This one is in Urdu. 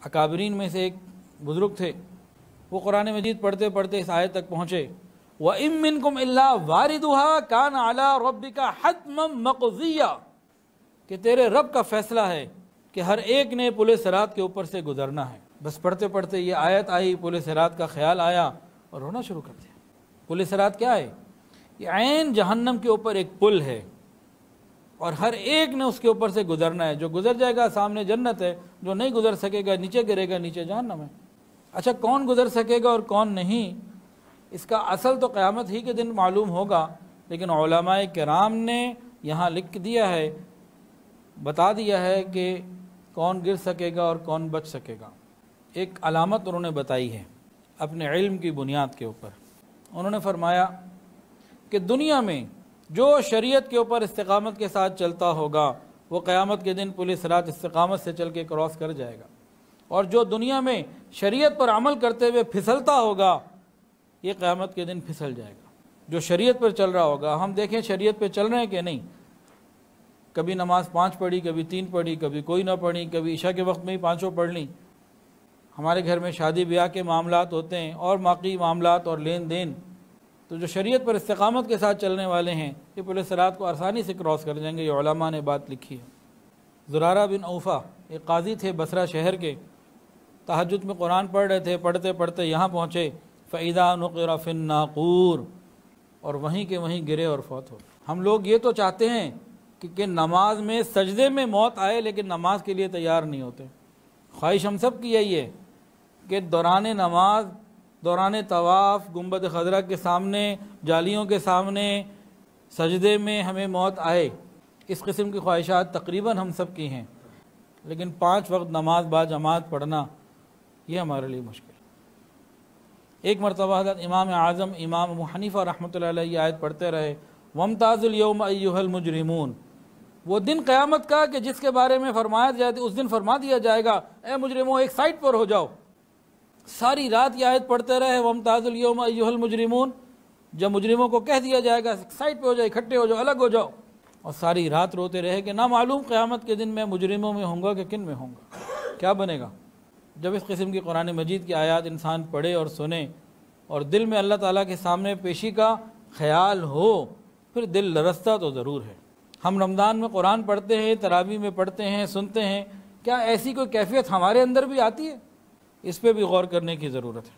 اکابرین میں سے ایک بزرگ تھے، وہ قرآن مجید پڑھتے پڑھتے اس آیت تک پہنچے وَإِن مِّنكُمْ إِلَّا وَارِدُهَا كَانَ عَلَىٰ رَبِّكَ حَتْمًا مَّقْضِيًّا، کہ تیرے رب کا فیصلہ ہے کہ ہر ایک نے پل صراط کے اوپر سے گزرنا ہے۔ بس پڑھتے پڑھتے یہ آیت آئی، پل صراط کا خیال آیا اور رونا شروع کر دیا۔ پل صراط کیا ہے؟ یہ عین جہنم کے اوپر ایک پل ہے اور ہر ایک نے اس کے اوپر سے گزرنا ہے۔ جو گزر جائے گا سامنے جنت ہے، جو نہیں گزر سکے گا نیچے گرے گا، نیچے جہنم ہے۔ اچھا کون گزر سکے گا اور کون نہیں، اس کا اصل تو قیامت ہی کے دن معلوم ہوگا، لیکن علماء کرام نے یہاں لکھ دیا ہے، بتا دیا ہے کہ کون گر سکے گا اور کون بچ سکے گا۔ ایک علامت انہوں نے بتائی ہے اپنے علم کی بنیاد کے اوپر۔ انہوں نے فرمایا کہ دنیا میں جو شریعت کے اوپر استقامت کے ساتھ چلتا ہوگا وہ قیامت کے دن پل صراط استقامت سے چل کے کراس کر جائے گا، اور جو دنیا میں شریعت پر عمل کرتے ہوئے پھسلتا ہوگا یہ قیامت کے دن پھسل جائے گا۔ جو شریعت پر چل رہا ہوگا، ہم دیکھیں شریعت پہ چل رہے ہیں کہ نہیں، کبھی نماز 5 پڑھی، کبھی 3 پڑھی، کبھی کوئی نہ پڑھی، کبھی عشاء کے وقت میں ہی 5 پڑھ لیں۔ ہمارے گھر میں شادی بیاہ کے معاملات ہوتے ہیں اور باقی معاملات اور لین دین، تو جو شریعت پر استقامت کے ساتھ چلنے والے ہیں یہ پل صراط کو آسانی سے کراس کر جائیں گے۔ یہ علماء نے بات لکھی ہے۔ زرارہ بن اوفا ایک قاضی تھے بصرہ شہر کے، تہجد میں قرآن پڑھ رہے تھے، پڑھتے پڑھتے یہاں پہنچے فَإِذَا نُقِرَ فِي النَّاقُورِ، اور وہیں کے وہیں گرے اور فوت ہو۔ ہم لوگ یہ تو چاہتے ہیں کہ نماز میں سجدے میں موت آئے، لیکن نماز کے لیے تیار نہیں ہوتے۔ خواہش ہم سب کی یہی ہے کہ دوران نماز، دوران طواف، گنبد خضرا کے سامنے، جالیوں کے سامنے، سجدے میں ہمیں موت آئے۔ اس قسم کی خواہشات تقریباً ہم سب کی ہیں، لیکن 5 وقت نماز با جماعت پڑھنا یہ ہمارے لیے مشکل ہے۔ ایک مرتبہ حضرت امام اعظم امام ابو حنیفہ رحمۃ اللہ علیہ یہ آیت پڑھتے رہے وَامْتَازُوا الْيَوْمَ أَيُّهَا الْمُجْرِمُونَ، وہ دن قیامت کا کہ جس کے بارے میں فرمایا جائے اس دن فرما دیا جائے گا اے مجرموں ایک سائٹ پر ہو جاؤ۔ ساری رات یہ آیت پڑھتے رہے وَامْتَازُوا الْيَوْمَ أَيُّهَا الْمُجْرِمُونَ، جب مجرموں کو کہہ دیا جائے گا سائٹ پہ ہو جاؤ، اکٹھے ہو جاؤ، الگ ہو جاؤ، اور ساری رات روتے رہے کہ نہ معلوم قیامت کے دن میں مجرموں میں ہوں گا کہ کن میں ہوں گا، کیا بنے گا۔ جب اس قسم کی قرآن مجید کی آیات انسان پڑھے اور سنے اور دل میں اللہ تعالیٰ کے سامنے پیشی کا خیال ہو، پھر دل لرزتا تو ضرور ہے۔ ہم رمضان میں قرآن پڑھتے ہیں، تراویح میں پڑھتے ہیں، سنتے ہیں، کیا ایسی کوئی کیفیت ہمارے اندر بھی آتی ہے؟ اس پہ بھی غور کرنے کی ضرورت ہے۔